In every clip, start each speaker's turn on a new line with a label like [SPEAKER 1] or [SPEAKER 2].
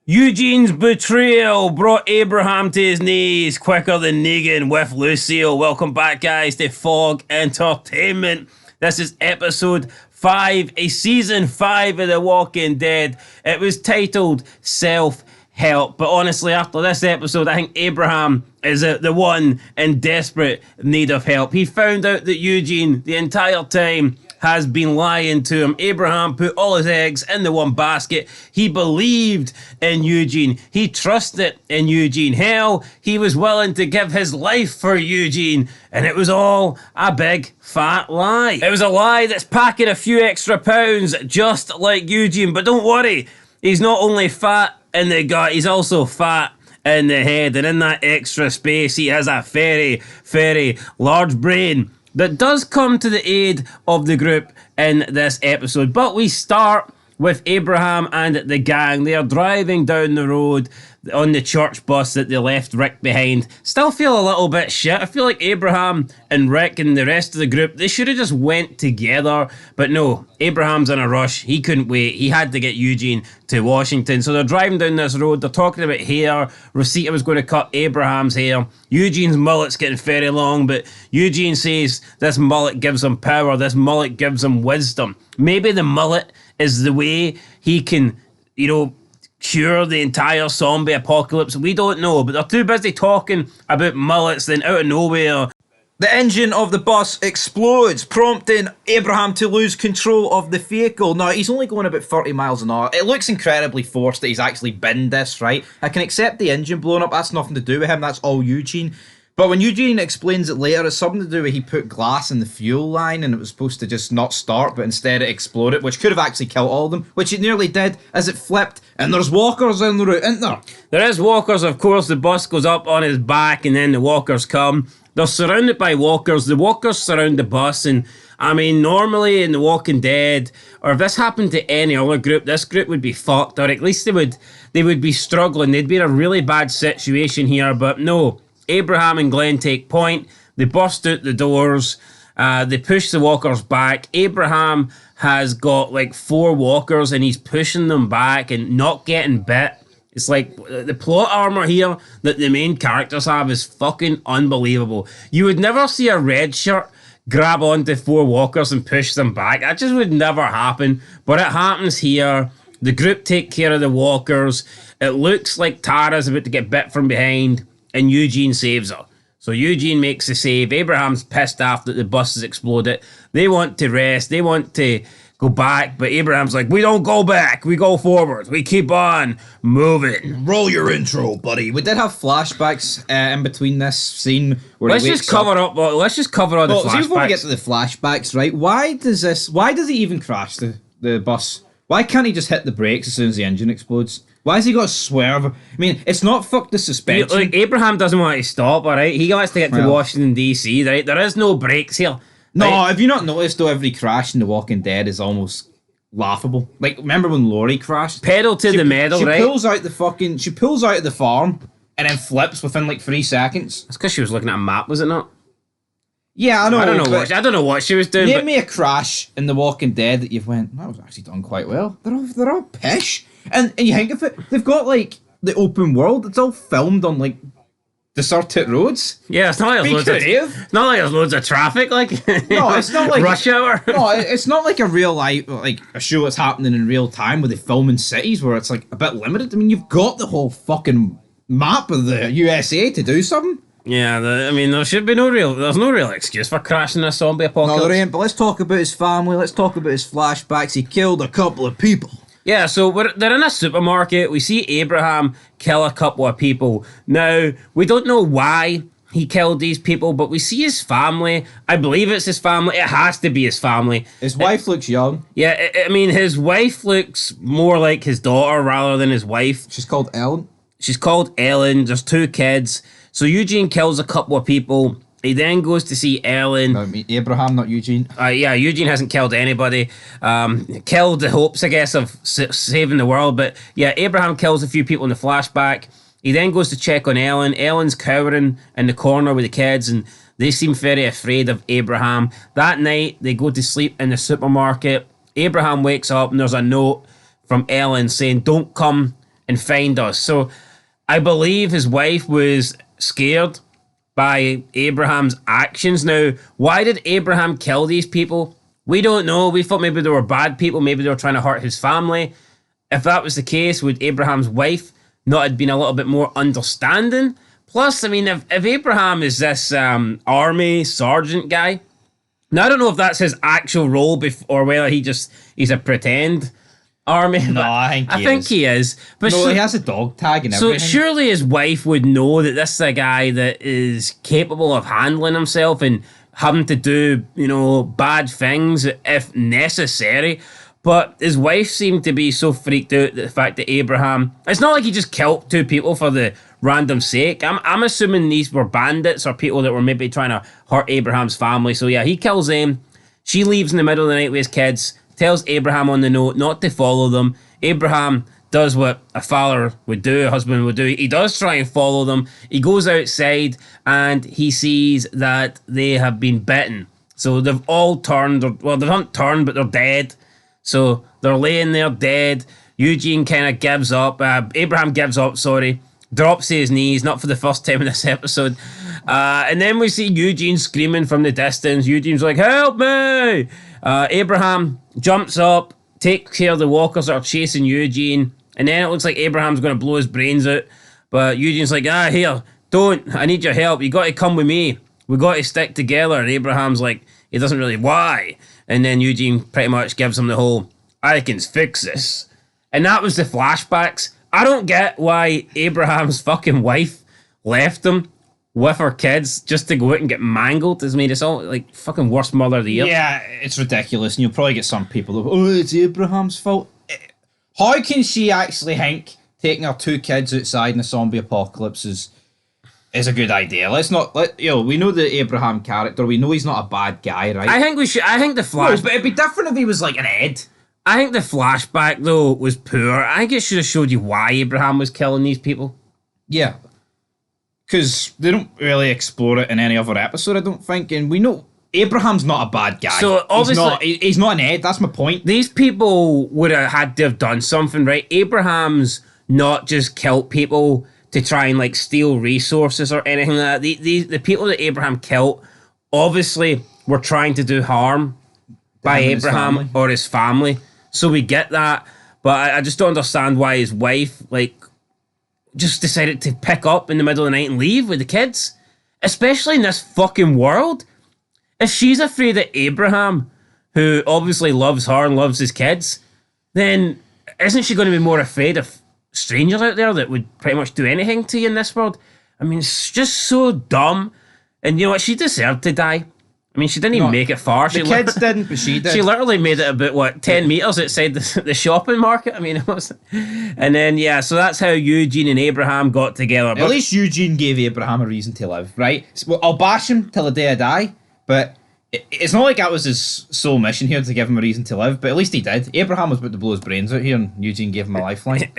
[SPEAKER 1] Eugene's betrayal brought Abraham to his knees quicker than Negan with Lucille. Welcome back, guys, to Fog Entertainment. This is episode 5, a season 5 of The Walking Dead. It was titled Self-Help, but honestly, after this episode, I think Abraham is the one in desperate need of help. He found out that Eugene, the entire time, has been lying to him. Abraham put all his eggs in the one basket. He believed in Eugene. He trusted in Eugene. Hell, he was willing to give his life for Eugene. And it was all a big fat lie. It was a lie that's packing a few extra pounds, just like Eugene. But don't worry, he's not only fat in the gut, he's also fat in the head. And in that extra space, he has a very, very large brain that does come to the aid of the group in this episode. But we start with Abraham and the gang. They are driving down the road on the church bus that they left Rick behind. Still feel a little bit shit. I feel like Abraham and Rick and the rest of the group, they should have just went together. But no, Abraham's in a rush. He couldn't wait. He had to get Eugene to Washington. So they're driving down this road. They're talking about hair. Rosita was going to cut Abraham's hair. Eugene's mullet's getting very long, but Eugene says this mullet gives him power. This mullet gives him wisdom. Maybe the mullet is the way he can, cure the entire zombie apocalypse. We don't know, but they're too busy talking about mullets, then out of nowhere,
[SPEAKER 2] the engine of the bus explodes, prompting Abraham to lose control of the vehicle. Now, he's only going about 30 miles an hour. It looks incredibly forced that he's actually binned this, right? I can accept the engine blowing up. That's nothing to do with him. That's all Eugene. But when Eugene explains it later, it's something to do with he put glass in the fuel line and it was supposed to just not start, but instead it exploded, which could have actually killed all of them, which it nearly did as it flipped. And there's walkers en route, isn't there?
[SPEAKER 1] There is walkers, of course. The bus goes up on his back and then the walkers come. They're surrounded by walkers. The walkers surround the bus, and I mean, normally in The Walking Dead, or if this happened to any other group, this group would be fucked, or at least they would be struggling. They'd be in a really bad situation here, but no. Abraham and Glenn take point. They bust out the doors. They push the walkers back. Abraham has got like 4 walkers and he's pushing them back and not getting bit. It's like the plot armor here that the main characters have is fucking unbelievable. You would never see a red shirt grab onto 4 walkers and push them back. That just would never happen. But it happens here. The group take care of the walkers. It looks like Tara's about to get bit from behind. And Eugene saves her. So Eugene makes the save. Abraham's pissed off that the bus has exploded. They want to rest. They want to go back. But Abraham's like, we don't go back. We go forward. We keep on moving.
[SPEAKER 2] Roll your intro, buddy. We did have flashbacks in between this scene where
[SPEAKER 1] let's just cover all the flashbacks.
[SPEAKER 2] Before we get to the flashbacks, right? Why does he even crash the bus? Why can't he just hit the brakes as soon as the engine explodes? Why has he got to swerve? I mean, it's not fuck the suspension.
[SPEAKER 1] Like, Abraham doesn't want to stop, alright? He wants to get to Washington, D.C., right? There is no brakes here.
[SPEAKER 2] No,
[SPEAKER 1] right?
[SPEAKER 2] have you not noticed, though, every crash in The Walking Dead is almost laughable? Like, remember when Lori crashed?
[SPEAKER 1] Pedal to the metal, right?
[SPEAKER 2] She pulls out of the farm and then flips within like 3 seconds.
[SPEAKER 1] That's because she was looking at a map, was it not?
[SPEAKER 2] Yeah, I know.
[SPEAKER 1] I don't know what she was doing.
[SPEAKER 2] Name me a crash in The Walking Dead that you've went, that was actually done quite well. They're all pish. And you think of it, they've got like the open world. It's all filmed on like deserted roads.
[SPEAKER 1] Yeah, it's not like there's loads of traffic. Like
[SPEAKER 2] no, it's not like
[SPEAKER 1] rush hour.
[SPEAKER 2] No, it's not like a real life, like a show that's happening in real time where they film in cities where it's like a bit limited. I mean, you've got the whole fucking map of the USA to do something.
[SPEAKER 1] Yeah, there's no real excuse for crashing a zombie apocalypse.
[SPEAKER 2] No, there ain't. But let's talk about his family. Let's talk about his flashbacks. He killed a couple of people.
[SPEAKER 1] Yeah, so they're in a supermarket. We see Abraham kill a couple of people. Now, we don't know why he killed these people, but we see his family. I believe it's his family. It has to be his family.
[SPEAKER 2] His wife looks young.
[SPEAKER 1] Yeah, his wife looks more like his daughter rather than his wife.
[SPEAKER 2] She's called Ellen.
[SPEAKER 1] There's 2 kids. So Eugene kills a couple of people. He then goes to see Ellen.
[SPEAKER 2] No, Abraham, not Eugene.
[SPEAKER 1] Yeah, Eugene hasn't killed anybody. Killed the hopes, I guess, of saving the world. But yeah, Abraham kills a few people in the flashback. He then goes to check on Ellen. Ellen's cowering in the corner with the kids, and they seem very afraid of Abraham. That night, they go to sleep in the supermarket. Abraham wakes up, and there's a note from Ellen saying, don't come and find us. So I believe his wife was scared by Abraham's actions. Now, why did Abraham kill these people? We don't know. We thought maybe they were bad people. Maybe they were trying to hurt his family. If that was the case, would Abraham's wife not have been a little bit more understanding? Plus, I mean, if Abraham is this army sergeant guy, now I don't know if that's his actual role or whether he's a pretend army.
[SPEAKER 2] No, I think
[SPEAKER 1] he is. But
[SPEAKER 2] no, he has a dog tag and everything.
[SPEAKER 1] So surely his wife would know that this is a guy that is capable of handling himself and having to do, bad things if necessary. But his wife seemed to be so freaked out at the fact that Abraham... It's not like he just killed two people for the random sake. I'm assuming these were bandits or people that were maybe trying to hurt Abraham's family. So yeah, he kills them. She leaves in the middle of the night with his kids, tells Abraham on the note not to follow them. Abraham does what a father would do, a husband would do. He does try and follow them. He goes outside and he sees that they have been bitten. So they've all turned. Well, they haven't turned, but they're dead. So they're laying there dead. Eugene kind of gives up. Abraham gives up, drops to his knees, not for the first time in this episode. And then we see Eugene screaming from the distance. Eugene's like, help me! Abraham jumps up, takes care of the walkers that are chasing Eugene. And then it looks like Abraham's going to blow his brains out. But Eugene's like, here, don't. I need your help. You got to come with me. We got to stick together. And Abraham's like, he doesn't really, why? And then Eugene pretty much gives him the whole, I can fix this. And that was the flashbacks. I don't get why Abraham's fucking wife left him with her kids just to go out and get mangled. It's made us all like fucking worst mother of the year.
[SPEAKER 2] Yeah, it's ridiculous. And you'll probably get some people who go, oh, it's Abraham's fault. How can she actually think taking her two kids outside in a zombie apocalypse is a good idea? We know the Abraham character. We know he's not a bad guy, right?
[SPEAKER 1] I think the flash...
[SPEAKER 2] No, but it'd be different if he was like an Ed.
[SPEAKER 1] I think the flashback, though, was poor. I think it should have showed you why Abraham was killing these people.
[SPEAKER 2] Yeah. Because they don't really explore it in any other episode, I don't think. And we know Abraham's not a bad guy.
[SPEAKER 1] So, obviously...
[SPEAKER 2] He's not an Ed, that's my point.
[SPEAKER 1] These people would have had to have done something, right? Abraham's not just killed people to try and, steal resources or anything like that. The people that Abraham killed obviously were trying to do harm by Abraham or his family. So we get that, but I just don't understand why his wife, just decided to pick up in the middle of the night and leave with the kids. Especially in this fucking world. If she's afraid of Abraham, who obviously loves her and loves his kids, then isn't she going to be more afraid of strangers out there that would pretty much do anything to you in this world? I mean, it's just so dumb. And you know what? She deserved to die. I mean, she didn't even make it far.
[SPEAKER 2] The kids didn't, but she did.
[SPEAKER 1] She literally made it about, 10 metres outside the shopping market? I mean, it was... And then, so that's how Eugene and Abraham got together.
[SPEAKER 2] At least Eugene gave Abraham a reason to live, right? Well, I'll bash him till the day I die, but it's not like that was his sole mission here to give him a reason to live, but at least he did. Abraham was about to blow his brains out here, and Eugene gave him a lifeline.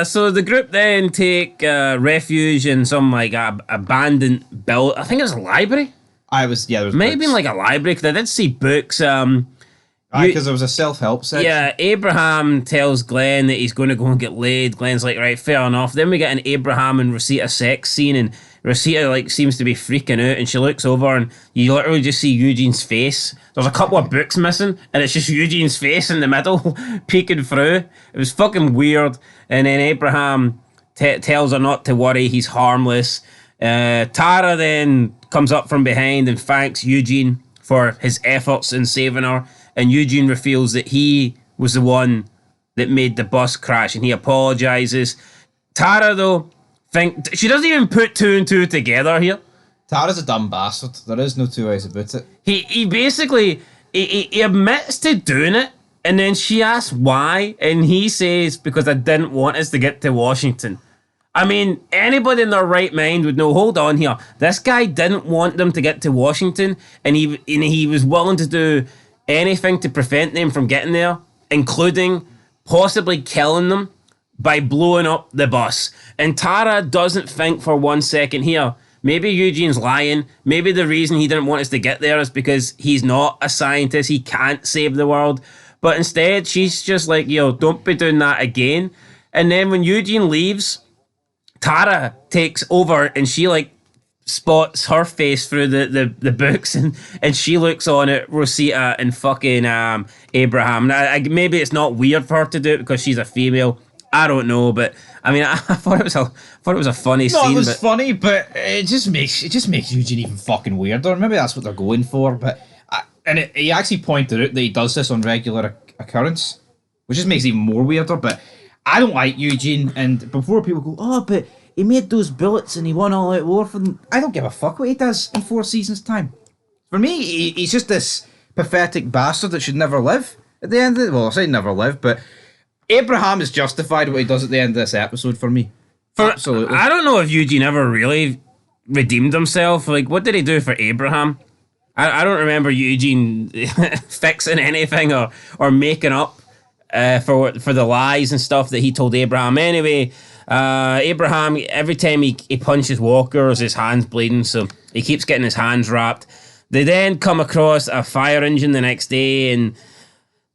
[SPEAKER 1] So the group then take refuge in some, abandoned build. I think it was a library.
[SPEAKER 2] There was
[SPEAKER 1] maybe books. A library, because I did see books.
[SPEAKER 2] Because there was a self-help section.
[SPEAKER 1] Yeah, Abraham tells Glenn that he's going to go and get laid. Glenn's like, right, fair enough. Then we get an Abraham and Rosita sex scene, and Rosita seems to be freaking out, and she looks over, and you literally just see Eugene's face. There's a couple of books missing, and it's just Eugene's face in the middle, peeking through. It was fucking weird. And then Abraham tells her not to worry, he's harmless. Tara then comes up from behind and thanks Eugene for his efforts in saving her, and Eugene reveals that he was the one that made the bus crash, and he apologizes. Tara, though, she doesn't even put two and two together here.
[SPEAKER 2] Tara's a dumb bastard. There is no two ways about it.
[SPEAKER 1] He basically he admits to doing it, and then she asks why, and he says, because I didn't want us to get to Washington. I mean, anybody in their right mind would know, hold on here, this guy didn't want them to get to Washington, and he was willing to do anything to prevent them from getting there, including possibly killing them by blowing up the bus. And Tara doesn't think for 1 second here, maybe Eugene's lying, maybe the reason he didn't want us to get there is because he's not a scientist, he can't save the world, but instead she's just like, don't be doing that again. And then when Eugene leaves, Tara takes over and she like spots her face through the books and she looks on at Rosita and fucking Abraham. Now, maybe it's not weird for her to do it because she's a female. I don't know, but I mean, I thought it was a funny scene.
[SPEAKER 2] No, it was funny, but it just makes Eugene even fucking weirder. Maybe that's what they're going for. But he actually pointed out that he does this on regular occurrence, which just makes it even more weirder. But I don't like Eugene, and before people go, oh, but he made those bullets and he won all out war for them. I don't give a fuck what he does in 4 seasons' time. For me, he's just this pathetic bastard that should never live. At the end of it, well, I say never live, but Abraham is justified what he does at the end of this episode for me. Absolutely.
[SPEAKER 1] I don't know if Eugene ever really redeemed himself. Like, what did he do for Abraham? I don't remember Eugene fixing anything or making up for the lies and stuff that he told Abraham. Anyway, Abraham, every time he punches walkers, his hand's bleeding, so he keeps getting his hands wrapped. They then come across a fire engine the next day, and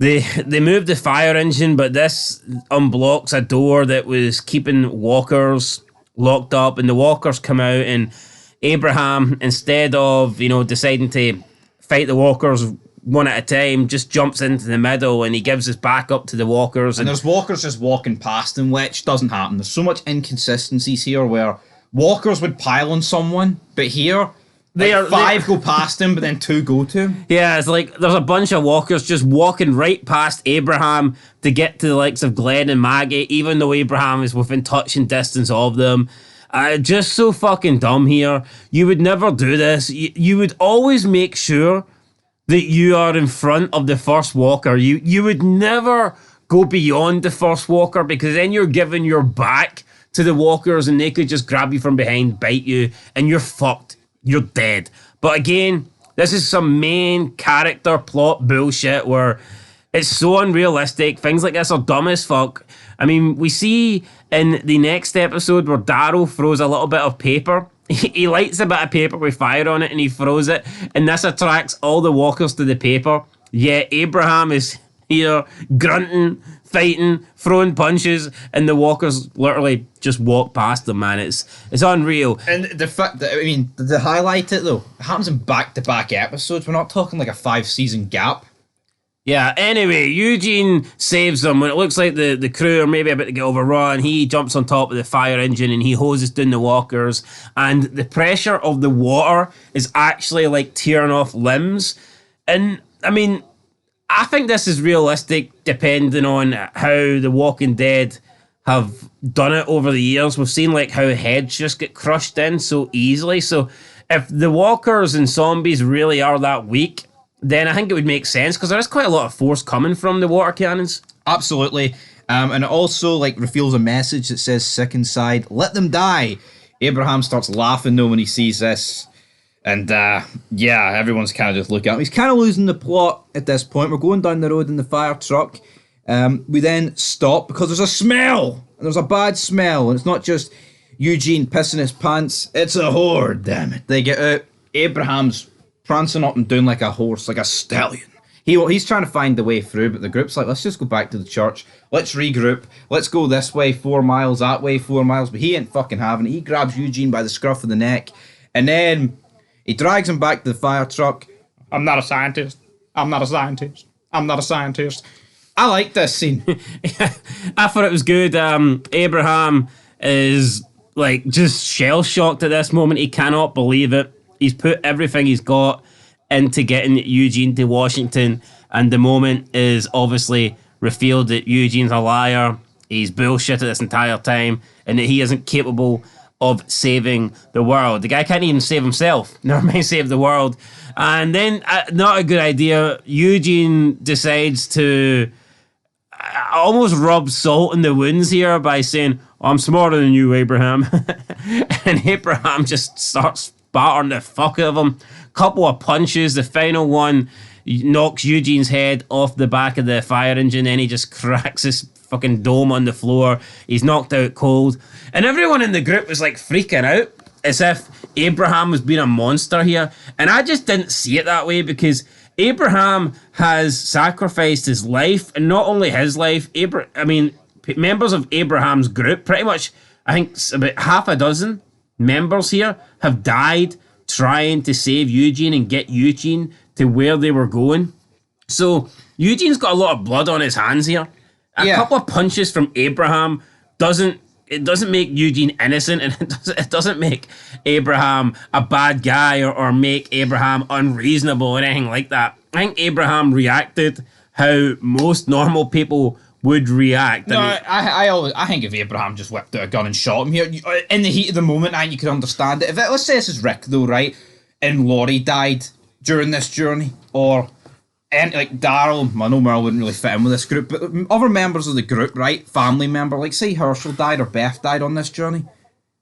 [SPEAKER 1] they move the fire engine, but this unblocks a door that was keeping walkers locked up, and the walkers come out, and Abraham, instead of, deciding to fight the walkers one at a time, just jumps into the middle and he gives his back up to the walkers.
[SPEAKER 2] And there's walkers just walking past him, which doesn't happen. There's so much inconsistencies here where walkers would pile on someone, but here, five go past him, but then 2 go to him.
[SPEAKER 1] Yeah, it's like there's a bunch of walkers just walking right past Abraham to get to the likes of Glenn and Maggie, even though Abraham is within touching distance of them. Just so fucking dumb here. You would never do this. You would always make sure that you are in front of the first walker. You would never go beyond the first walker because then you're giving your back to the walkers and they could just grab you from behind, bite you, and you're fucked. You're dead. But again, this is some main character plot bullshit where it's so unrealistic. Things like this are dumb as fuck. I mean, we see in the next episode where Daryl throws a little bit of paper. He lights a bit of paper with fire on it and he throws it, and this attracts all the walkers to the paper. Yet Abraham is here grunting, fighting, throwing punches, and the walkers literally just walk past them, man. It's unreal.
[SPEAKER 2] And the fact that, to highlight it though, it happens in back-to-back episodes. We're not talking like a 5-season gap.
[SPEAKER 1] Yeah, anyway, Eugene saves them. When it looks like the crew are maybe about to get overrun, he jumps on top of the fire engine and he hoses down the walkers. And the pressure of the water is actually like tearing off limbs. And, I think this is realistic depending on how The Walking Dead have done it over the years. We've seen like how heads just get crushed in so easily. So if the walkers and zombies really are that weak, then I think it would make sense because there is quite a lot of force coming from the water cannons.
[SPEAKER 2] Absolutely. And it also reveals a message that says sick inside, let them die. Abraham starts laughing though when he sees this. And everyone's kind of just looking at him. He's kind of losing the plot at this point. We're going down the road in the fire truck. We then stop because there's a smell. And there's a bad smell. And it's not just Eugene pissing his pants. It's a horde, damn it. They get out. Abraham's prancing up and down like a horse, like a stallion. He's trying to find the way through, but the group's like, let's just go back to the church. Let's regroup. Let's go this way 4 miles, that way 4 miles. But he ain't fucking having it. He grabs Eugene by the scruff of the neck. And then he drags him back to the fire truck. I'm not a scientist. I'm not a scientist. I'm not a scientist. I like this scene.
[SPEAKER 1] I thought it was good. Abraham is just shell-shocked at this moment. He cannot believe it. He's put everything he's got into getting Eugene to Washington, and the moment is obviously revealed that Eugene's a liar. He's bullshitted this entire time, and that he isn't capable of saving the world. The guy can't even save himself, never mind save the world. And then, not a good idea, Eugene decides to almost rub salt in the wounds here by saying, I'm smarter than you, Abraham. And Abraham just starts battering the fuck out of him. Couple of punches. The final one knocks Eugene's head off the back of the fire engine, and he just cracks his fucking dome on the floor. He's knocked out cold. And everyone in the group was freaking out as if Abraham was being a monster here. And I just didn't see it that way because Abraham has sacrificed his life, and not only his life, members of Abraham's group, pretty much, I think about half a dozen members here have died trying to save Eugene and get Eugene to where they were going. So Eugene's got a lot of blood on his hands here. A couple of punches from Abraham doesn't make Eugene innocent, and it doesn't make Abraham a bad guy or make Abraham unreasonable or anything like that. I think Abraham reacted how most normal people would react.
[SPEAKER 2] No, I think if Abraham just whipped out a gun and shot him here, in the heat of the moment, I think you could understand it. Let's say this is Rick, though, right? And Laurie died during this journey, and like Daryl, I know Merle wouldn't really fit in with this group, but other members of the group, right? Family member, like say Herschel died or Beth died on this journey.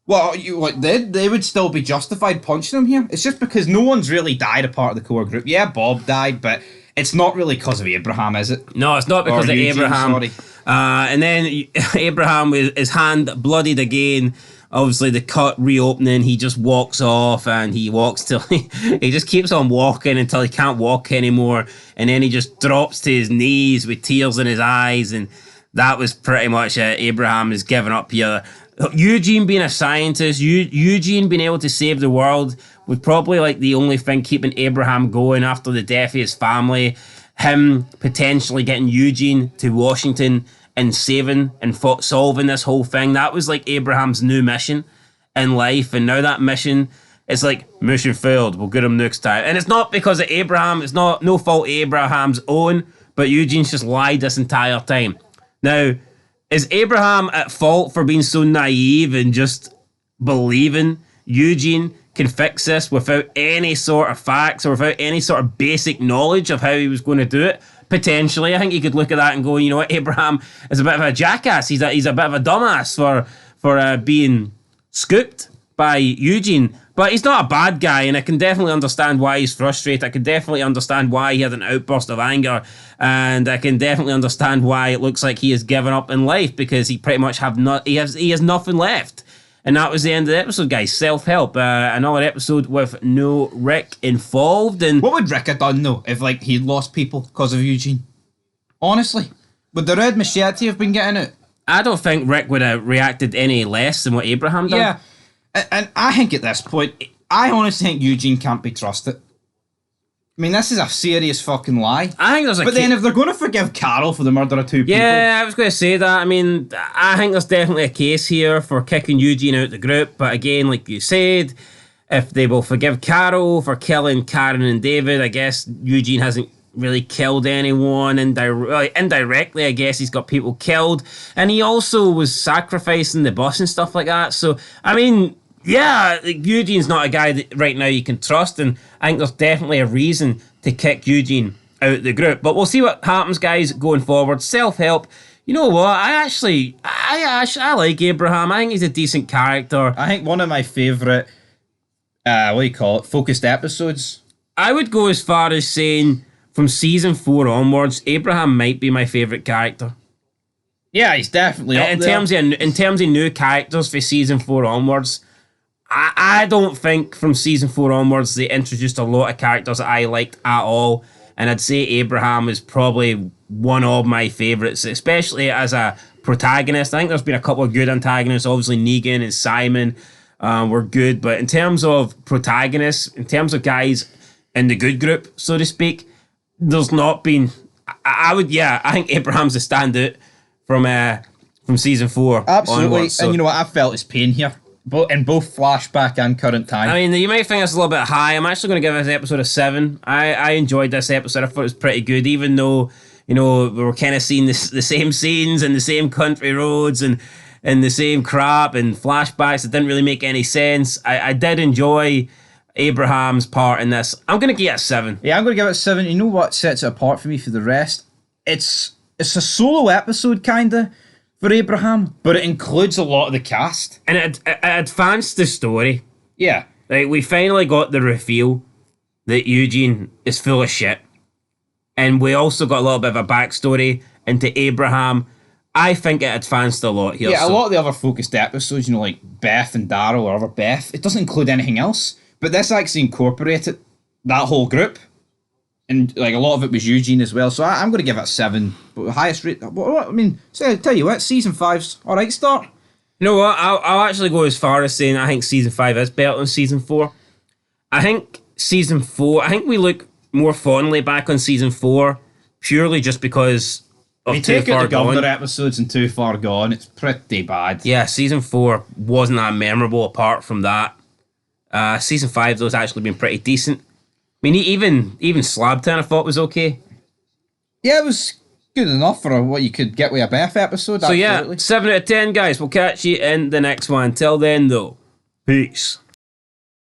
[SPEAKER 2] Well, they would still be justified punching him here. It's just because no one's really died a part of the core group. Yeah, Bob died, but it's not really because of Abraham, is it?
[SPEAKER 1] No, it's not because of
[SPEAKER 2] Eugene,
[SPEAKER 1] Abraham.
[SPEAKER 2] sorry.
[SPEAKER 1] And then Abraham, with his hand bloodied again, obviously the cut reopening, he just walks off, and he walks till he just keeps on walking until he can't walk anymore, and then he just drops to his knees with tears in his eyes, and that was pretty much it. Abraham is giving up here. Eugene being a scientist, Eugene being able to save the world was probably like the only thing keeping Abraham going after the death of his family. Him potentially getting Eugene to Washington and saving and solving this whole thing. That was like Abraham's new mission in life. And now that mission, it's like, mission failed, we'll get him next time. And it's not because of Abraham, it's no fault of Abraham's own, but Eugene's just lied this entire time. Now, is Abraham at fault for being so naive and just believing Eugene can fix this without any sort of facts or without any sort of basic knowledge of how he was going to do it? Potentially. I think you could look at that and go, you know what, Abraham is a bit of a jackass. He's a bit of a dumbass for being scooped by Eugene. But he's not a bad guy, and I can definitely understand why he's frustrated. I can definitely understand why he had an outburst of anger, and I can definitely understand why it looks like he has given up in life, because he pretty much he has nothing left. And that was the end of the episode, guys. Self-help. Another episode with no Rick involved. And
[SPEAKER 2] what would Rick have done, though, if like he'd lost people because of Eugene? Honestly, would the red machete have been getting it?
[SPEAKER 1] I don't think Rick would have reacted any less than what Abraham done.
[SPEAKER 2] Yeah. And I think at this point, I honestly think Eugene can't be trusted. I mean, this is a serious fucking lie.
[SPEAKER 1] I think there's
[SPEAKER 2] But then if they're going to forgive Carol for the murder of two people...
[SPEAKER 1] Yeah, I was going to say that. I mean, I think there's definitely a case here for kicking Eugene out of the group. But again, like you said, if they will forgive Carol for killing Karen and David, I guess Eugene hasn't really killed anyone. Indirectly, I guess he's got people killed. And he also was sacrificing the bus and stuff like that. So, I mean... Yeah, Eugene's not a guy that right now you can trust, and I think there's definitely a reason to kick Eugene out of the group. But we'll see what happens, guys, going forward. Self-help. You know what? I like Abraham. I think he's a decent character.
[SPEAKER 2] I think one of my favourite, focused episodes.
[SPEAKER 1] I would go as far as saying from season 4 onwards, Abraham might be my favourite character.
[SPEAKER 2] Yeah, he's definitely up there.
[SPEAKER 1] In terms of new characters for season 4 onwards, I don't think from season 4 onwards they introduced a lot of characters that I liked at all, and I'd say Abraham is probably one of my favourites, especially as a protagonist. I think there's been a couple of good antagonists. Obviously Negan and Simon were good, but in terms of protagonists, in terms of guys in the good group, so to speak, there's not been... I think Abraham's a standout from season 4
[SPEAKER 2] Absolutely,
[SPEAKER 1] onwards, so.
[SPEAKER 2] And you know what, I felt his pain here. In both flashback and current time.
[SPEAKER 1] I mean, you might think it's a little bit high. I'm actually going to give this episode a 7. I enjoyed this episode. I thought it was pretty good, even though, you know, we were kind of seeing the same scenes and the same country roads and the same crap and flashbacks that didn't really make any sense. I did enjoy Abraham's part in this. I'm going to give it a 7.
[SPEAKER 2] Yeah, I'm going to give it a 7. You know what sets it apart for me for the rest? It's a solo episode, kind of, for Abraham, but it includes a lot of the cast.
[SPEAKER 1] And it advanced the story.
[SPEAKER 2] Yeah.
[SPEAKER 1] Like, we finally got the reveal that Eugene is full of shit. And we also got a little bit of a backstory into Abraham. I think it advanced a lot here.
[SPEAKER 2] Yeah, a lot of the other focused episodes, you know, like Beth and Daryl or other Beth, it doesn't include anything else. But this actually incorporated that whole group. and like a lot of it was Eugene as well. So I'm going to give it a 7. But highest rate. I mean, tell you what, season 5's all right start.
[SPEAKER 1] You know what? I'll actually go as far as saying I think season 5 is better than season 4. I think season 4. I think we look more fondly back on season 4 purely just because of
[SPEAKER 2] You
[SPEAKER 1] Too
[SPEAKER 2] take out
[SPEAKER 1] Far
[SPEAKER 2] the Governor
[SPEAKER 1] Gone.
[SPEAKER 2] episodes and Too Far Gone, it's pretty bad.
[SPEAKER 1] Yeah, season 4 wasn't that memorable apart from that. Season 5 though has actually been pretty decent. I mean, even Slabtown I thought was okay.
[SPEAKER 2] Yeah, it was good enough for what you could get with a Beth episode.
[SPEAKER 1] So
[SPEAKER 2] absolutely.
[SPEAKER 1] yeah, 7 out of 10, guys. We'll catch you in the next one. Until then, though, peace.